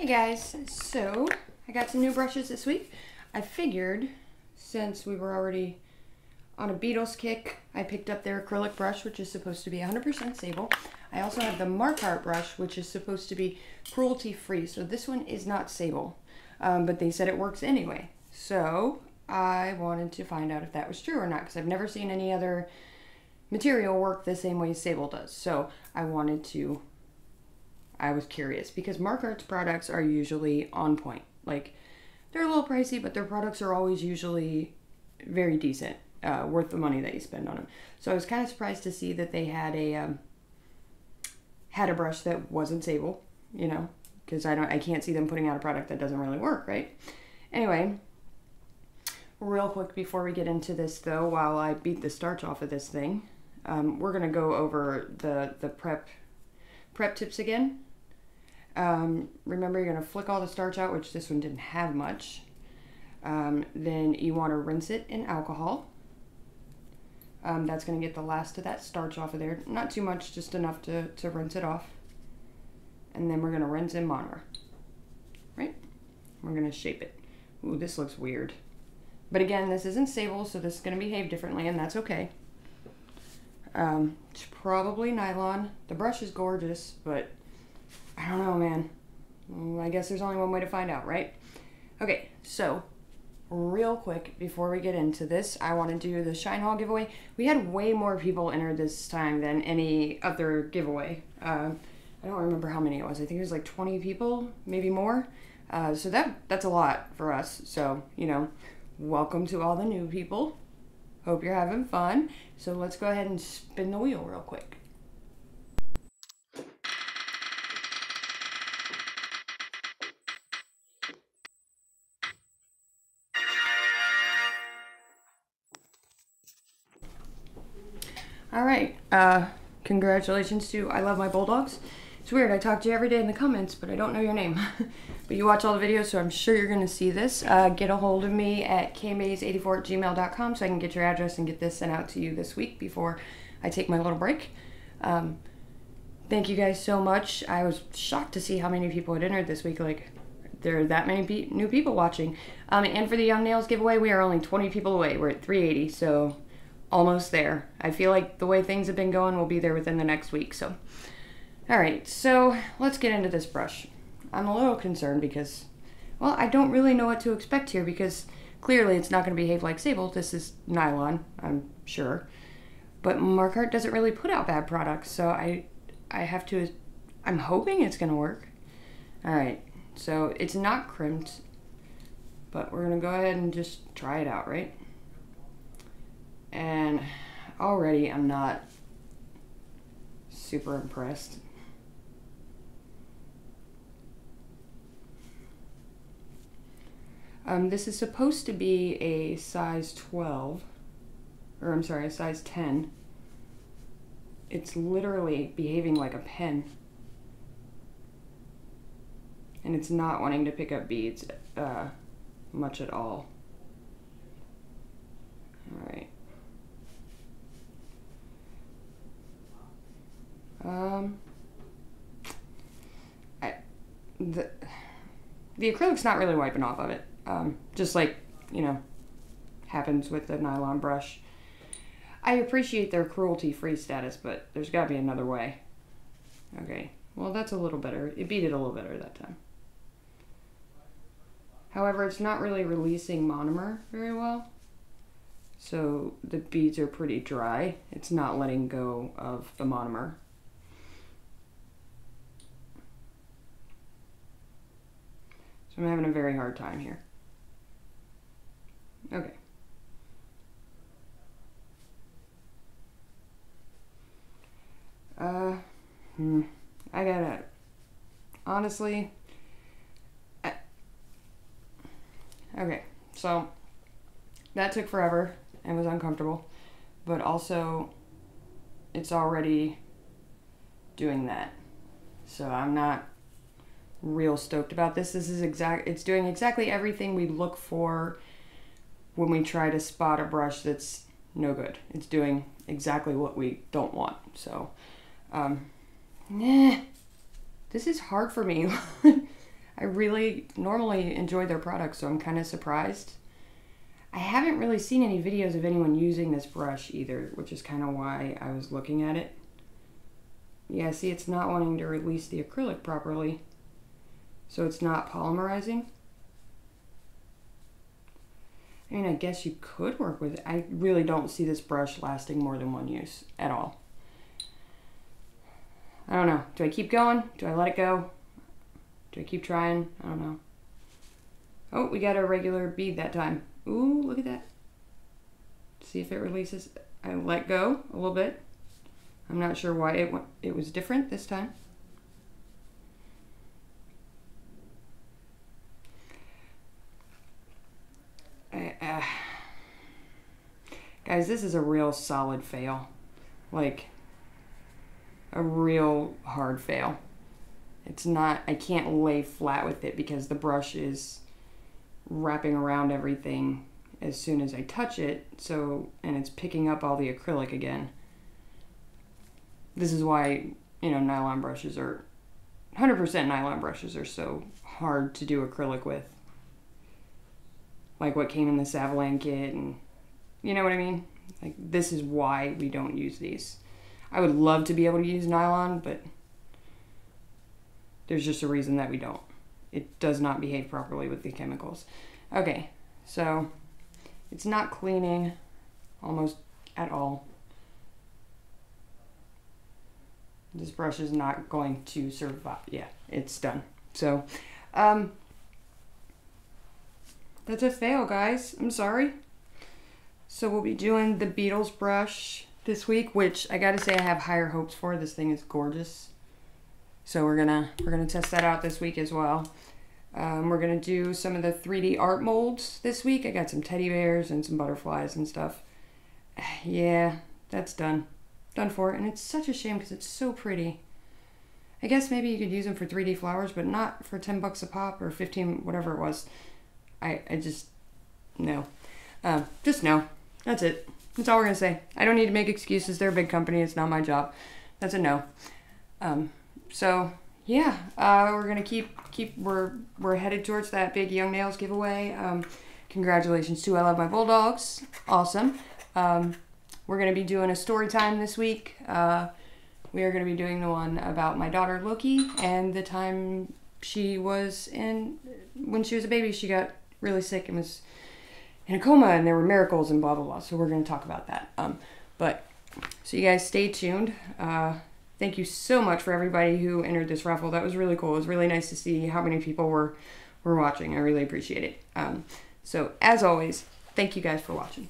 Hey guys, so I got some new brushes this week. I figured since we were already on a Beatles kick, I picked up their acrylic brush, which is supposed to be 100% sable. I also have the Makartt brush, which is supposed to be cruelty-free. So this one is not sable, but they said it works anyway. So I wanted to find out if that was true or not, because I've never seen any other material work the same way sable does. So I was curious because Makartt's products are usually on point. Like, they're a little pricey, but their products are always usually very decent, worth the money that you spend on them. So I was kind of surprised to see that they had a brush that wasn't sable, you know, because I can't see them putting out a product that doesn't really work, right? Anyway, real quick before we get into this though, while I beat the starch off of this thing, we're gonna go over the prep tips again. Remember, you're going to flick all the starch out, which this one didn't have much. Then you want to rinse it in alcohol. That's going to get the last of that starch off of there. Not too much, just enough to rinse it off. And then we're going to rinse in monomer. Right? We're going to shape it. Ooh, this looks weird. But again, this isn't sable, so this is going to behave differently, and that's okay. It's probably nylon. The brush is gorgeous, but I don't know, man. I guess there's only one way to find out, right? Okay, so real quick before we get into this, I want to do the Shine Haul giveaway. We had way more people enter this time than any other giveaway. I don't remember how many it was. I think it was like 20 people, maybe more. So that's a lot for us. So, you know, welcome to all the new people. Hope you're having fun. So let's go ahead and spin the wheel real quick. All right, congratulations to I Love My Bulldogs. It's weird, I talk to you every day in the comments, but I don't know your name. But you watch all the videos, so I'm sure you're gonna see this. Get a hold of me at kmaze84@gmail.com so I can get your address and get this sent out to you this week before I take my little break. Thank you guys so much. I was shocked to see how many people had entered this week. Like, there are that many new people watching. And for the Young Nails giveaway, we are only 20 people away. We're at 380, so almost there. I feel like the way things have been going, we'll be there within the next week. So, all right, so let's get into this brush. I'm a little concerned because, well, I don't really know what to expect here because clearly it's not going to behave like sable. This is nylon, I'm sure. But Makartt doesn't really put out bad products, so I'm hoping it's going to work. All right, so it's not crimped, but we're going to go ahead and just try it out, right? And already I'm not super impressed. This is supposed to be a size 12, or I'm sorry, a size 10. It's literally behaving like a pen. And it's not wanting to pick up beads much at all. All right. The acrylic's not really wiping off of it. Just like, you know, happens with the nylon brush. I appreciate their cruelty-free status, but there's got to be another way. Okay, well, that's a little better. It beat it a little better that time. However, it's not really releasing monomer very well. So the beads are pretty dry. It's not letting go of the monomer. So I'm having a very hard time here. Okay. I gotta, honestly, okay, so that took forever and was uncomfortable, but also it's already doing that. So I'm not real stoked about this. It's doing exactly everything we look for when we try to spot a brush that's no good. It's doing exactly what we don't want. So, this is hard for me. I really normally enjoy their products, so I'm kind of surprised. I haven't really seen any videos of anyone using this brush either, which is kind of why I was looking at it. Yeah, see, it's not wanting to release the acrylic properly, so it's not polymerizing. I mean, I guess you could work with it. I really don't see this brush lasting more than one use at all. I don't know. Do I keep going? Do I let it go? Do I keep trying? I don't know. Oh, we got a regular bead that time. Ooh, look at that. See if it releases. I let go a little bit. I'm not sure why it was different this time. Guys, this is a real solid fail. Like, a real hard fail. It's not, I can't lay flat with it because the brush is wrapping around everything as soon as I touch it, so, and it's picking up all the acrylic again. This is why, you know, nylon brushes are, 100% nylon brushes are so hard to do acrylic with. Like what came in the Savalan kit, and you know what I mean? Like, this is why we don't use these. I would love to be able to use nylon, but there's just a reason that we don't. It does not behave properly with the chemicals. Okay, so it's not cleaning almost at all. This brush is not going to survive. Yeah, it's done. So, that's a fail, guys. I'm sorry. So we'll be doing the Beetles brush this week, which I gotta say I have higher hopes for. This thing is gorgeous. So we're gonna test that out this week as well. We're gonna do some of the 3D art molds this week. I got some teddy bears and some butterflies and stuff. Yeah, that's done. Done for. And it's such a shame because it's so pretty. I guess maybe you could use them for 3D flowers, but not for 10 bucks a pop or 15, whatever it was. I just, no. Just no. That's it. That's all we're gonna say. I don't need to make excuses. They're a big company. It's not my job. That's a no. So yeah, we're gonna we're headed towards that big Young Nails giveaway. Congratulations to I Love My Bulldogs. Awesome. We're gonna be doing a story time this week. We are gonna be doing the one about my daughter Loki and the time she was when she was a baby, she got really sick and was in a coma, and there were miracles and blah blah blah. So we're going to talk about that. So you guys stay tuned. Thank you so much for everybody who entered this raffle. That was really cool. It was really nice to see how many people were watching. I really appreciate it. So as always, thank you guys for watching.